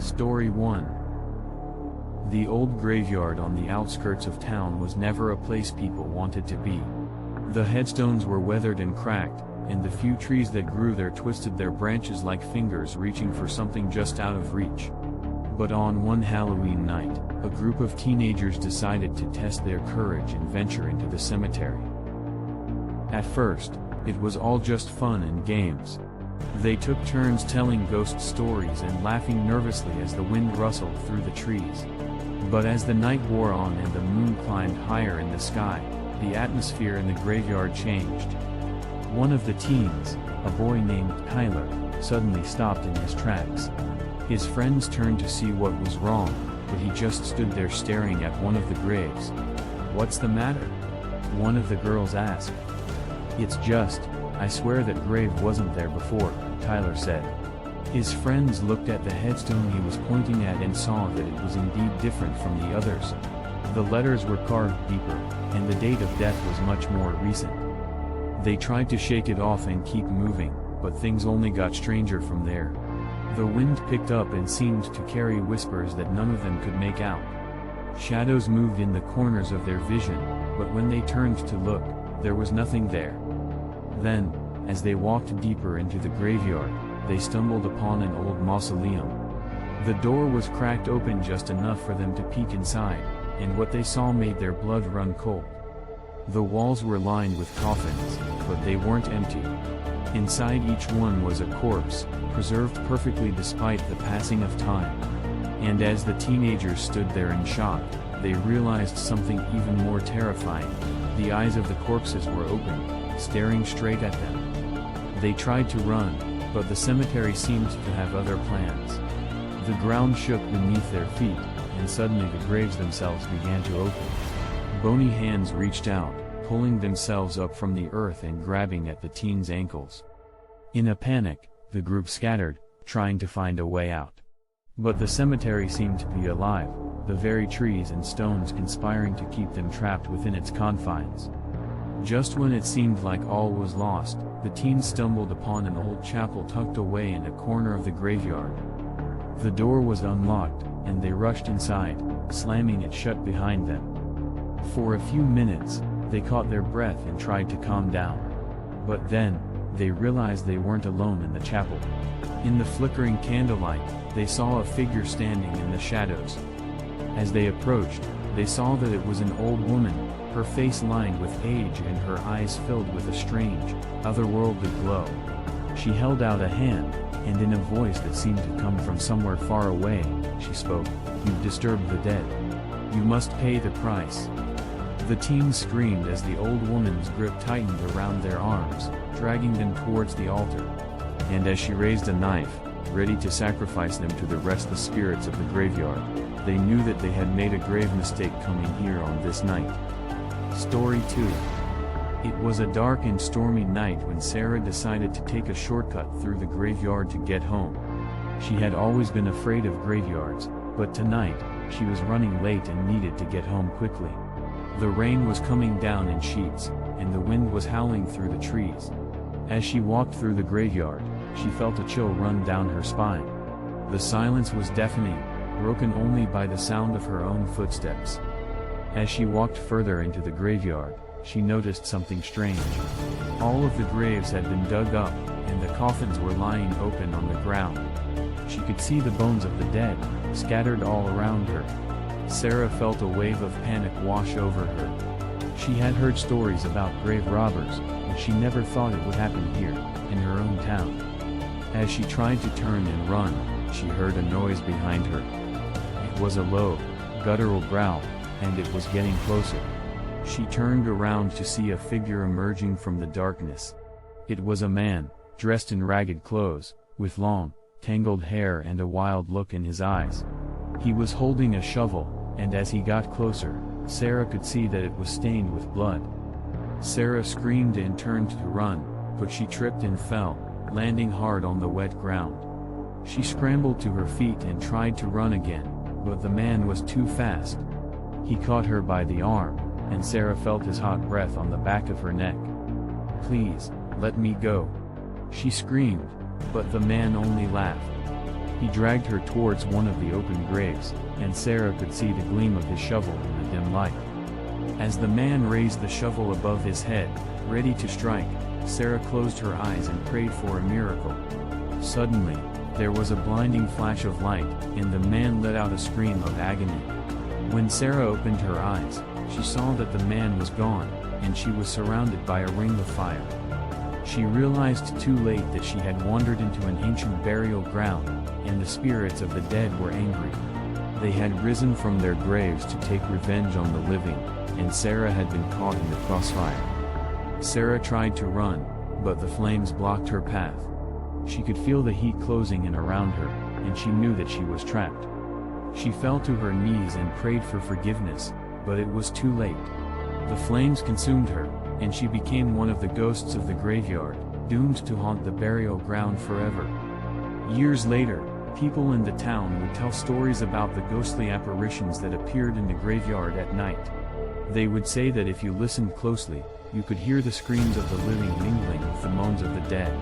Story 1. The old graveyard on the outskirts of town was never a place people wanted to be. The headstones were weathered and cracked, and the few trees that grew there twisted their branches like fingers reaching for something just out of reach. But on one Halloween night, a group of teenagers decided to test their courage and venture into the cemetery. At first, it was all just fun and games. They took turns telling ghost stories and laughing nervously as the wind rustled through the trees. But as the night wore on and the moon climbed higher in the sky, the atmosphere in the graveyard changed. One of the teens, a boy named Tyler, suddenly stopped in his tracks. His friends turned to see what was wrong, but he just stood there staring at one of the graves. "What's the matter?" one of the girls asked. "It's just, I swear that grave wasn't there before," Tyler said. His friends looked at the headstone he was pointing at and saw that it was indeed different from the others. The letters were carved deeper, and the date of death was much more recent. They tried to shake it off and keep moving, but things only got stranger from there. The wind picked up and seemed to carry whispers that none of them could make out. Shadows moved in the corners of their vision, but when they turned to look, there was nothing there. Then, as they walked deeper into the graveyard, they stumbled upon an old mausoleum. The door was cracked open just enough for them to peek inside, and what they saw made their blood run cold. The walls were lined with coffins, but they weren't empty. Inside each one was a corpse, preserved perfectly despite the passing of time. And as the teenagers stood there in shock, they realized something even more terrifying. The eyes of the corpses were open, staring straight at them. They tried to run, but the cemetery seemed to have other plans. The ground shook beneath their feet, and suddenly the graves themselves began to open. Bony hands reached out, pulling themselves up from the earth and grabbing at the teens' ankles. In a panic, the group scattered, trying to find a way out. But the cemetery seemed to be alive, the very trees and stones conspiring to keep them trapped within its confines. Just when it seemed like all was lost, the teens stumbled upon an old chapel tucked away in a corner of the graveyard. The door was unlocked, and they rushed inside, slamming it shut behind them. For a few minutes, they caught their breath and tried to calm down. But then, they realized they weren't alone in the chapel. In the flickering candlelight, they saw a figure standing in the shadows. As they approached, they saw that it was an old woman, her face lined with age and her eyes filled with a strange, otherworldly glow. She held out a hand, and in a voice that seemed to come from somewhere far away, she spoke, "You've disturbed the dead. You must pay the price." The teens screamed as the old woman's grip tightened around their arms, dragging them towards the altar. And as she raised a knife, ready to sacrifice them to the restless spirits of the graveyard, they knew that they had made a grave mistake coming here on this night. Story 2. It was a dark and stormy night when Sarah decided to take a shortcut through the graveyard to get home. She had always been afraid of graveyards, but tonight, she was running late and needed to get home quickly. The rain was coming down in sheets, and the wind was howling through the trees. As she walked through the graveyard, she felt a chill run down her spine. The silence was deafening, broken only by the sound of her own footsteps. As she walked further into the graveyard, she noticed something strange. All of the graves had been dug up, and the coffins were lying open on the ground. She could see the bones of the dead, scattered all around her. Sarah felt a wave of panic wash over her. She had heard stories about grave robbers, but she never thought it would happen here, in her own town. As she tried to turn and run, she heard a noise behind her. It was a low, guttural growl, and it was getting closer. She turned around to see a figure emerging from the darkness. It was a man, dressed in ragged clothes, with long, tangled hair and a wild look in his eyes. He was holding a shovel, and as he got closer, Sarah could see that it was stained with blood. Sarah screamed and turned to run, but she tripped and fell, landing hard on the wet ground. She scrambled to her feet and tried to run again, but the man was too fast. He caught her by the arm, and Sarah felt his hot breath on the back of her neck. "Please, let me go," she screamed, but the man only laughed. He dragged her towards one of the open graves, and Sarah could see the gleam of his shovel in the dim light. As the man raised the shovel above his head, ready to strike, Sarah closed her eyes and prayed for a miracle. Suddenly, there was a blinding flash of light, and the man let out a scream of agony. When Sarah opened her eyes, she saw that the man was gone, and she was surrounded by a ring of fire. She realized too late that she had wandered into an ancient burial ground, and the spirits of the dead were angry. They had risen from their graves to take revenge on the living, and Sarah had been caught in the crossfire. Sarah tried to run, but the flames blocked her path. She could feel the heat closing in around her, and she knew that she was trapped. She fell to her knees and prayed for forgiveness, but it was too late. The flames consumed her, and she became one of the ghosts of the graveyard, doomed to haunt the burial ground forever. Years later, people in the town would tell stories about the ghostly apparitions that appeared in the graveyard at night. They would say that if you listened closely, you could hear the screams of the living mingling with the moans of the dead.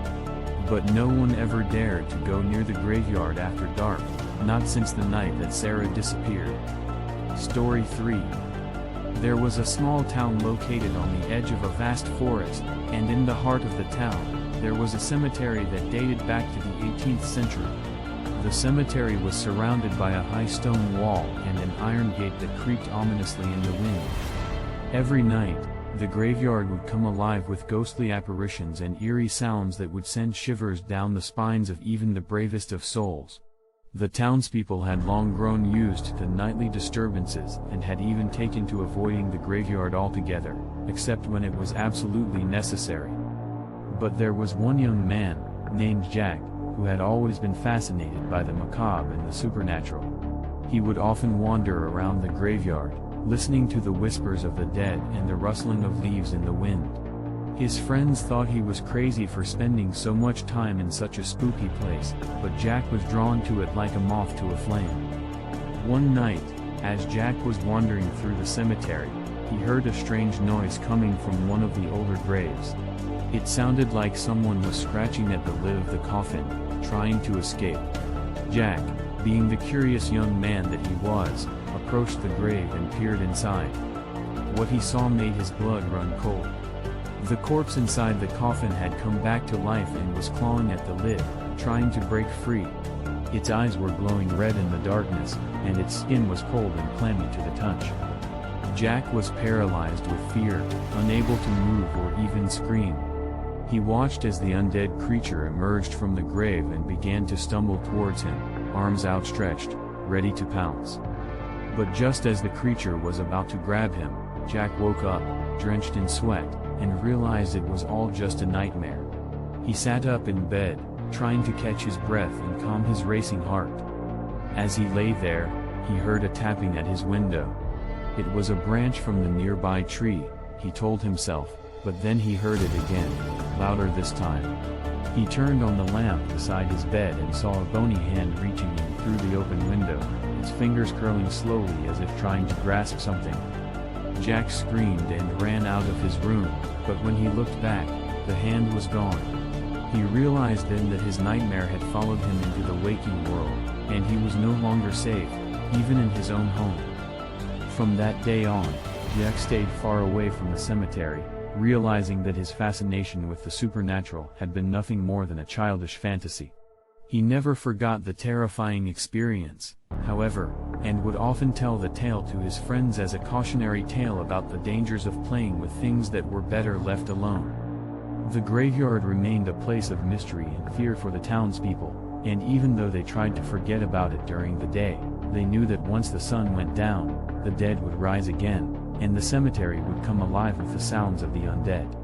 But no one ever dared to go near the graveyard after dark, not since the night that Sarah disappeared. Story 3. There was a small town located on the edge of a vast forest, and in the heart of the town, there was a cemetery that dated back to the 18th century. The cemetery was surrounded by a high stone wall and an iron gate that creaked ominously in the wind. Every night, the graveyard would come alive with ghostly apparitions and eerie sounds that would send shivers down the spines of even the bravest of souls. The townspeople had long grown used to the nightly disturbances and had even taken to avoiding the graveyard altogether, except when it was absolutely necessary. But there was one young man, named Jack, who had always been fascinated by the macabre and the supernatural. He would often wander around the graveyard, listening to the whispers of the dead and the rustling of leaves in the wind. His friends thought he was crazy for spending so much time in such a spooky place, but Jack was drawn to it like a moth to a flame. One night, as Jack was wandering through the cemetery, he heard a strange noise coming from one of the older graves. It sounded like someone was scratching at the lid of the coffin, trying to escape. Jack, being the curious young man that he was, approached the grave and peered inside. What he saw made his blood run cold. The corpse inside the coffin had come back to life and was clawing at the lid, trying to break free. Its eyes were glowing red in the darkness, and its skin was cold and clammy to the touch. Jack was paralyzed with fear, unable to move or even scream. He watched as the undead creature emerged from the grave and began to stumble towards him, arms outstretched, ready to pounce. But just as the creature was about to grab him, Jack woke up, drenched in sweat, and realized it was all just a nightmare. He sat up in bed, trying to catch his breath and calm his racing heart. As he lay there, he heard a tapping at his window. It was a branch from the nearby tree, he told himself, but then he heard it again, louder this time. He turned on the lamp beside his bed and saw a bony hand reaching in through the open window, its fingers curling slowly as if trying to grasp something. Jack screamed and ran out of his room, but when he looked back, the hand was gone. He realized then that his nightmare had followed him into the waking world, and he was no longer safe, even in his own home. From that day on, Jack stayed far away from the cemetery, realizing that his fascination with the supernatural had been nothing more than a childish fantasy. He never forgot the terrifying experience, however, and would often tell the tale to his friends as a cautionary tale about the dangers of playing with things that were better left alone. The graveyard remained a place of mystery and fear for the townspeople, and even though they tried to forget about it during the day, they knew that once the sun went down, the dead would rise again, and the cemetery would come alive with the sounds of the undead.